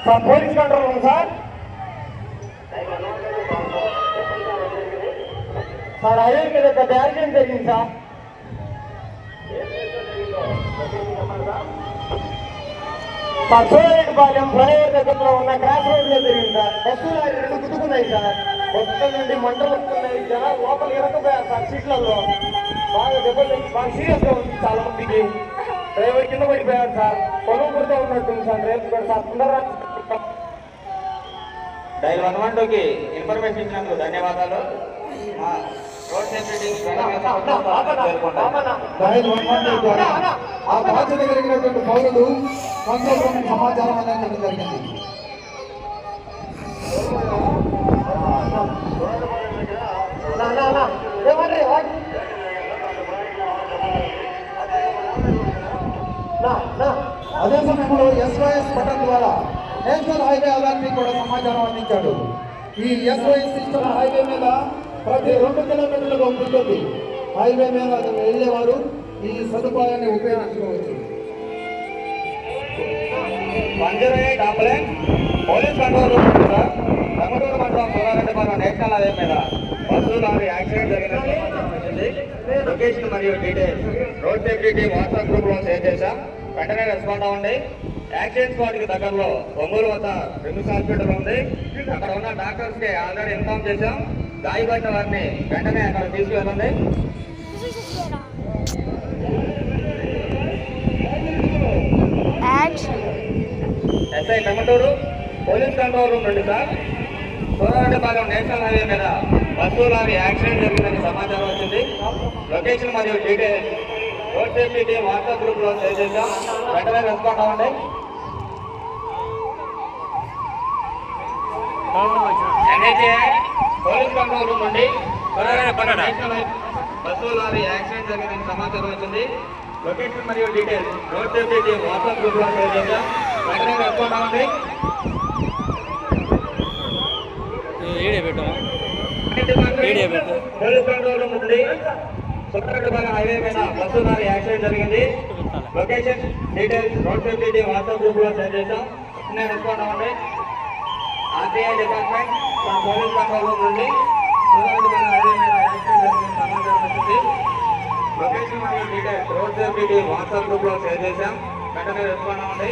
Sir police control ఉంది sir. Sir highway మీద పెద్ద యాక్సిడెంట్ జరిగింది సార్. సార్ సూర్యపాలెం ఫ్లైఓవర్ దగ్గరలో ఉన్న క్రాస్ రోడ్ లో జరిగింది సార్. బస్సులు రెండు గుద్దుకున్నాయి సార్. మొత్తం నుండి మంటలు వస్తున్నాయి. జనాలు లోపల ఇరకపోయారు సార్. సీట్లలో బాగా దెబ్బలు బాగా సీరియస్ గా ఉంది చాలా మందికి. డ్రైవర్ కింద పడిపోయారు సార్. పొలం పుడుతూ ఉన్నట్టుంది సార్. రేపు కూడా సార్ తొందరగా డైల్ 112కి ఇన్ఫర్మేషన్ ఇచ్చినందుకు ధన్యవాదాలు. రోడ్ సేఫ్టీ ఆ బాధ్యత కలిగినటువంటి పౌరులు కంట్రోల్ సమాచారం అనేది జరిగింది. అదే సమయంలో SOS బటన్ ద్వారా నేషనల్ హైవే అథారిటీ కూడా సమాచారం అందించాడు. ఈ SOS సిస్టమ్ హైవే మీద ప్రతి 2 కిలోమీటర్లకు ఉంటుంది. హైవే మీద వెళ్ళేవారు ఈ సదుపాయాన్ని ఉపయోగించుకోవచ్చు. 108 అంబులెన్స్ పోలీస్ కంట్రోల్ రూమ్ కూడా రంగటూరు మండలం సోలారెడ్డిపాలెం నేషనల్ హైవే మీద బస్సు లారీ యాక్సిడెంట్ జరిగింది. లొకేషన్ మరియు details road safety team WhatsApp group లో షేర్ చేశాం. వెంటనే రెస్పాండ్ అవ్వండి. యాక్సిడెంట్ స్పాట్ కి దగ్గరలో ఒంగోలు వద్ద రిమ్స్ హాస్పిటల్ ఉంది. అక్కడ ఉన్న డాక్టర్స్ కి ఆల్రెడీ ఇన్ఫార్మ్ చేశాం. గాయపడిన వారిని వెంటనే అక్కడ తీసుకువెళ్ళండి. SI Tamaturu police control room నుండి సార్. సోలారెడ్డిపాలెం నేషనల్ హైవే మీద బస్సు లారీ యాక్సిడెంట్ జరిగిందని సమాచారం వచ్చింది. లొకేషన్ మరియు details road safety team WhatsApp group లో షేర్ చేశాం. వెంటనే రెస్పాండ్ అవ్వండి. పోలీస్ కంట్రోల్ రూమ్ నుండి బస్సు లారీ యాక్సిడెంట్ జరిగిందని సమాచారం వచ్చింది. లొకేషన్ మరియు details road safety team WhatsApp group లో షేర్ చేశాం. వెంటనే రెస్పాండ్ అవ్వండి. పోలీస్ కంట్రోల్ రూమ్ నుండి సోలారెడ్డిపాలెం హైవే మీద బస్సు లారీ యాక్సిడెంట్ జరిగింది. Location details road safety team WhatsApp group లో షేర్ చేశాం. వెంటనే రెస్పాండ్ అవ్వండి. RTI department police control room నుండి సోలారెడ్డిపాలెం హైవే మీద యాక్సిడెంట్ జరిగిందని సమాచారం వచ్చింది. లొకేషన్ మరియు details road safety team WhatsApp group లో షేర్ చేశాం. వెంటనే రెస్పాండ్ అవ్వండి.